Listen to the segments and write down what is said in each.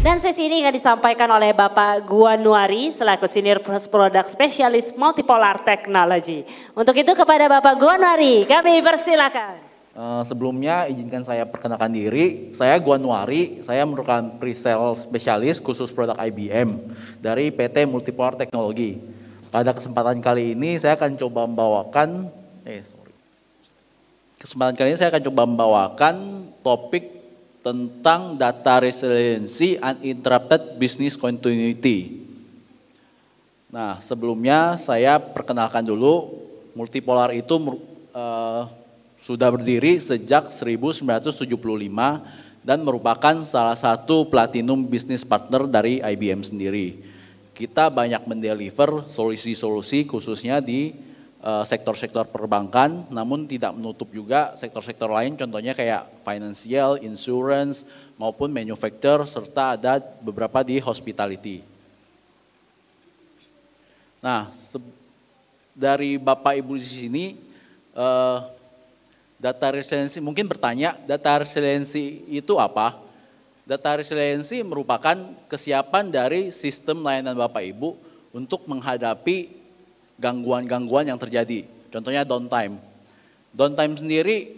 Dan sesi ini akan disampaikan oleh Bapak Guanuari selaku Senior Product Specialist Multipolar Technology. Untuk itu kepada Bapak Guanuari kami persilakan. Sebelumnya izinkan saya perkenalkan diri, saya Guanuari, saya merupakan pre-sale spesialis khusus produk IBM dari PT Multipolar Technology. Pada kesempatan kali ini saya akan coba membawakan, topik tentang data resiliency uninterrupted business continuity. Nah, sebelumnya saya perkenalkan dulu, Multipolar itu sudah berdiri sejak 1975 dan merupakan salah satu platinum business partner dari IBM sendiri. Kita banyak mendeliver solusi-solusi khususnya di sektor-sektor perbankan, namun tidak menutup juga sektor-sektor lain, contohnya kayak financial, insurance, maupun manufacture, serta ada beberapa di hospitality. Nah, dari Bapak Ibu di sini, data resiliency mungkin bertanya, data resiliency itu apa? Data resiliency merupakan kesiapan dari sistem layanan Bapak Ibu untuk menghadapi gangguan-gangguan yang terjadi. Contohnya downtime. Downtime sendiri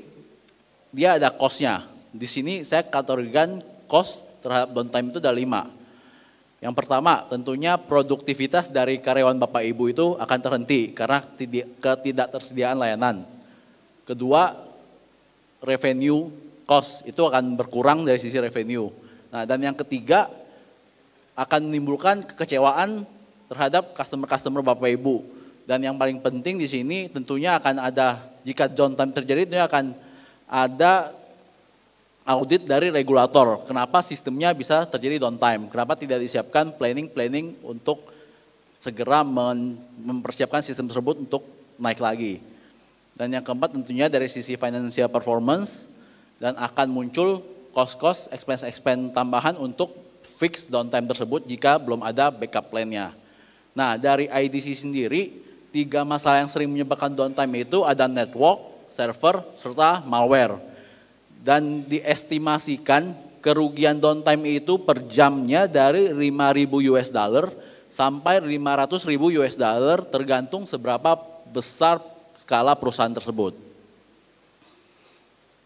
dia ada cost-nya. Di sini saya kategorikan cost terhadap downtime itu ada 5. Yang pertama tentunya produktivitas dari karyawan Bapak Ibu itu akan terhenti karena ketidaktersediaan layanan. Kedua, revenue cost itu akan berkurang dari sisi revenue. Nah, dan yang ketiga akan menimbulkan kekecewaan terhadap customer Bapak Ibu. Dan yang paling penting di sini tentunya akan ada, jika downtime terjadi tentunya akan ada audit dari regulator. Kenapa sistemnya bisa terjadi downtime? Kenapa tidak disiapkan planning untuk segera mempersiapkan sistem tersebut untuk naik lagi? Dan yang keempat tentunya dari sisi financial performance dan akan muncul cost expense tambahan untuk fix downtime tersebut jika belum ada backup plan-nya. Nah, dari IDC sendiri 3 masalah yang sering menyebabkan downtime itu ada network, server, serta malware. Dan diestimasikan kerugian downtime itu per jamnya dari 5.000 US dollar sampai 500.000 US dollar tergantung seberapa besar skala perusahaan tersebut.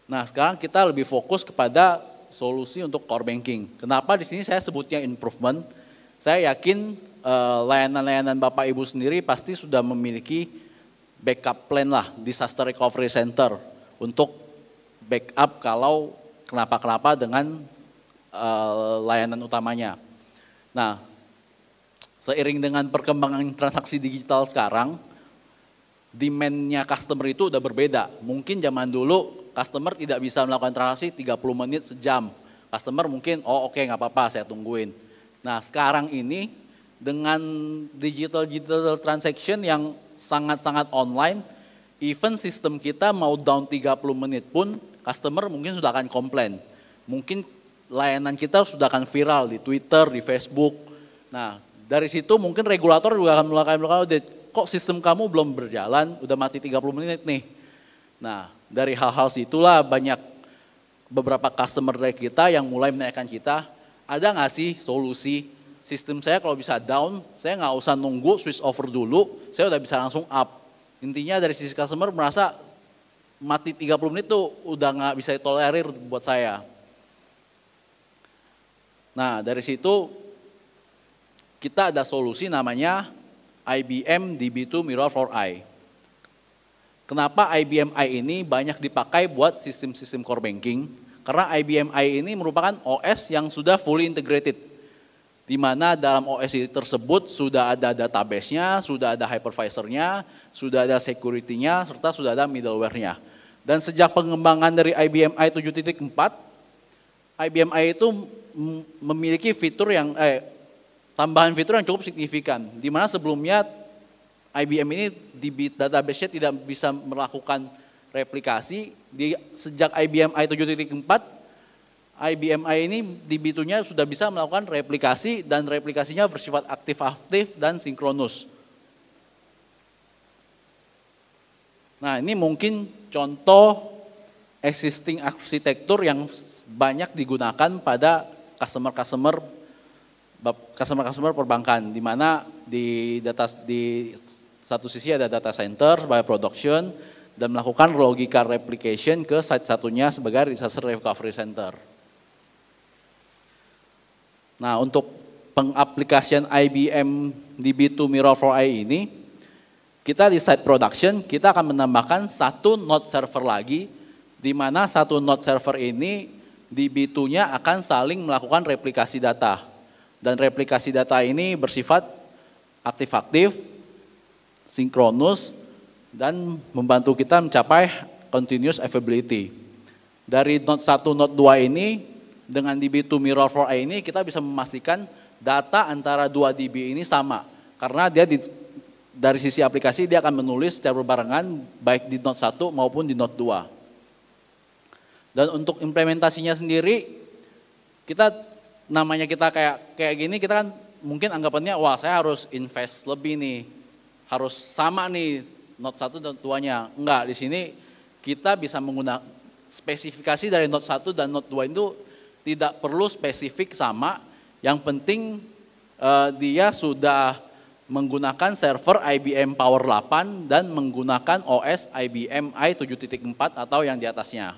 Nah, sekarang kita lebih fokus kepada solusi untuk core banking. Kenapa di sini saya sebutnya improvement? Saya yakin layanan-layanan Bapak Ibu sendiri pasti sudah memiliki backup plan lah, disaster recovery center untuk backup kalau kenapa-kenapa dengan layanan utamanya. Nah, seiring dengan perkembangan transaksi digital sekarang, demand-nya customer itu udah berbeda. Mungkin zaman dulu customer tidak bisa melakukan transaksi 30 menit sejam. Customer mungkin, oke nggak apa-apa saya tungguin. Nah, sekarang ini dengan digital transaction yang sangat-sangat online, even sistem kita mau down 30 menit pun customer mungkin sudah akan komplain. Mungkin layanan kita sudah akan viral di Twitter, di Facebook. Nah, dari situ mungkin regulator juga akan melakukan audit. Kok sistem kamu belum berjalan, udah mati 30 menit nih. Nah, dari hal-hal situlah banyak beberapa customer dari kita yang mulai menanyakan kita, ada nggak sih solusi sistem saya kalau bisa down, saya nggak usah nunggu switch over dulu, saya udah bisa langsung up. Intinya dari sisi customer merasa mati 30 menit tuh udah nggak bisa ditolerir buat saya. Nah, dari situ kita ada solusi namanya IBM DB2 Mirror for I. Kenapa IBM I ini banyak dipakai buat sistem-sistem core banking? Karena IBM I ini merupakan OS yang sudah fully integrated. Di mana dalam OS tersebut sudah ada database-nya, sudah ada hypervisor-nya, sudah ada security-nya, serta sudah ada middleware-nya. Dan sejak pengembangan dari IBM I 7.4, IBM I itu memiliki fitur yang tambahan fitur yang cukup signifikan. Di mana sebelumnya IBM ini di database-nya tidak bisa melakukan replikasi. Sejak IBM I 7.4, IBM I ini DB2-nya sudah bisa melakukan replikasi dan replikasinya bersifat aktif-aktif dan sinkronus. Nah, ini mungkin contoh existing arsitektur yang banyak digunakan pada customer-customer customer perbankan, di mana di satu sisi ada data center sebagai production dan melakukan logical replication ke site satunya sebagai disaster recovery center. Nah, untuk pengaplikasian IBM DB2 Mirror4i ini, kita di site production, kita akan menambahkan satu node server lagi, di mana satu node server ini DB2-nya akan saling melakukan replikasi data. Dan replikasi data ini bersifat aktif-aktif, sinkronus, dan membantu kita mencapai continuous availability. Dari node 1, node 2 ini, dengan DB2 Mirror4i ini kita bisa memastikan data antara 2 DB ini sama. Karena dia dari sisi aplikasi dia akan menulis secara berbarengan baik di node 1 maupun di node 2. Dan untuk implementasinya sendiri, kita namanya kita kayak gini, kita kan mungkin anggapannya, wah saya harus invest lebih nih, harus sama nih node 1 dan 2-nya. Enggak, di sini kita bisa menggunakan spesifikasi dari node 1 dan node 2 itu tidak perlu spesifik sama, yang penting dia sudah menggunakan server IBM Power 8 dan menggunakan OS IBM i7.4 atau yang di atasnya.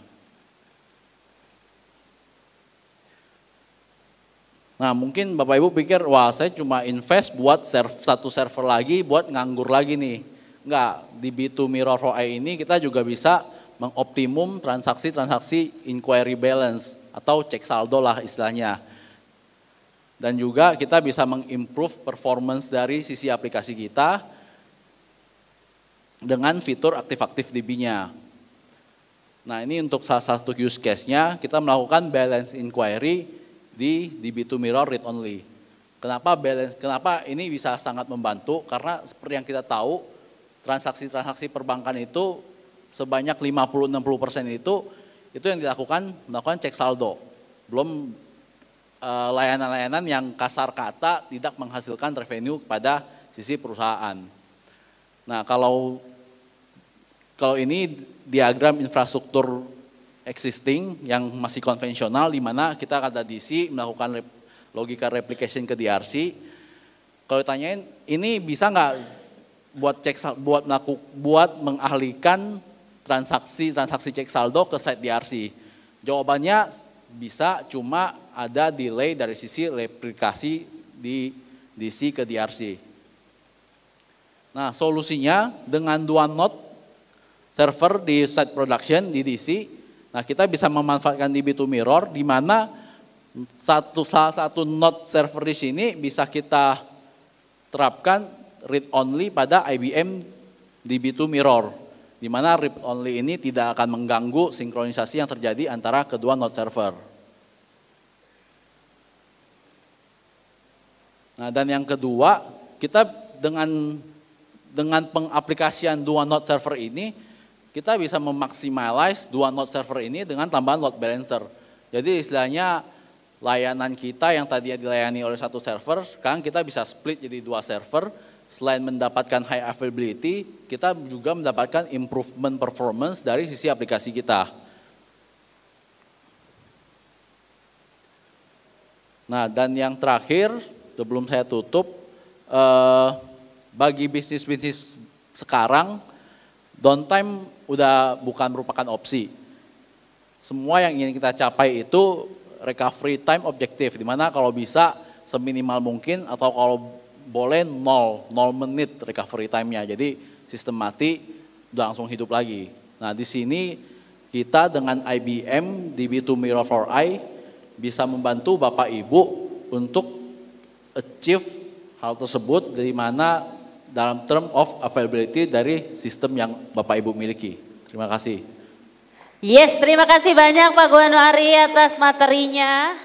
Nah, mungkin Bapak Ibu pikir, wah saya cuma invest buat satu server lagi, buat nganggur lagi nih. Enggak, di DB2 Mirror4i ini kita juga bisa mengoptimum transaksi-transaksi inquiry balance atau cek saldo lah istilahnya. Dan juga kita bisa mengimprove performance dari sisi aplikasi kita dengan fitur aktif-aktif DB-nya. Nah, ini untuk salah satu use case-nya, kita melakukan balance inquiry di DB2 Mirror read only. Kenapa ini bisa sangat membantu? Karena seperti yang kita tahu, transaksi-transaksi perbankan itu sebanyak 50-60% itu yang melakukan cek saldo. Belum layanan-layanan yang kasar kata tidak menghasilkan revenue pada sisi perusahaan. Nah, kalau ini diagram infrastruktur existing yang masih konvensional, di mana kita kata DC melakukan logika replication ke DRC. Kalau ditanyain, ini bisa nggak buat mengahlikan transaksi cek saldo ke site DRC? Jawabannya bisa, cuma ada delay dari sisi replikasi di DC ke DRC. Nah, solusinya dengan 2 node server di site production di DC, nah kita bisa memanfaatkan DB2 Mirror, di mana salah satu node server di sini bisa kita terapkan read only pada IBM DB2 Mirror, di mana read only ini tidak akan mengganggu sinkronisasi yang terjadi antara kedua node server. Nah, dan yang kedua, kita dengan pengaplikasian 2 node server ini, kita bisa memaksimalize 2 node server ini dengan tambahan load balancer. Jadi istilahnya layanan kita yang tadinya dilayani oleh satu server, sekarang kita bisa split jadi 2 server. Selain mendapatkan high availability, kita juga mendapatkan improvement performance dari sisi aplikasi kita. Nah, dan yang terakhir, sebelum saya tutup, bagi bisnis-bisnis sekarang, downtime udah bukan merupakan opsi. Semua yang ingin kita capai itu recovery time objektif, di mana kalau bisa seminimal mungkin atau kalau boleh 0 menit recovery time-nya. Jadi sistem mati udah langsung hidup lagi. Nah, di sini kita dengan IBM DB2 Mirror4i bisa membantu Bapak Ibu untuk achieve hal tersebut, dari mana dalam term of availability dari sistem yang Bapak Ibu miliki. Terima kasih. Yes, terima kasih banyak Pak Gowanuari atas materinya.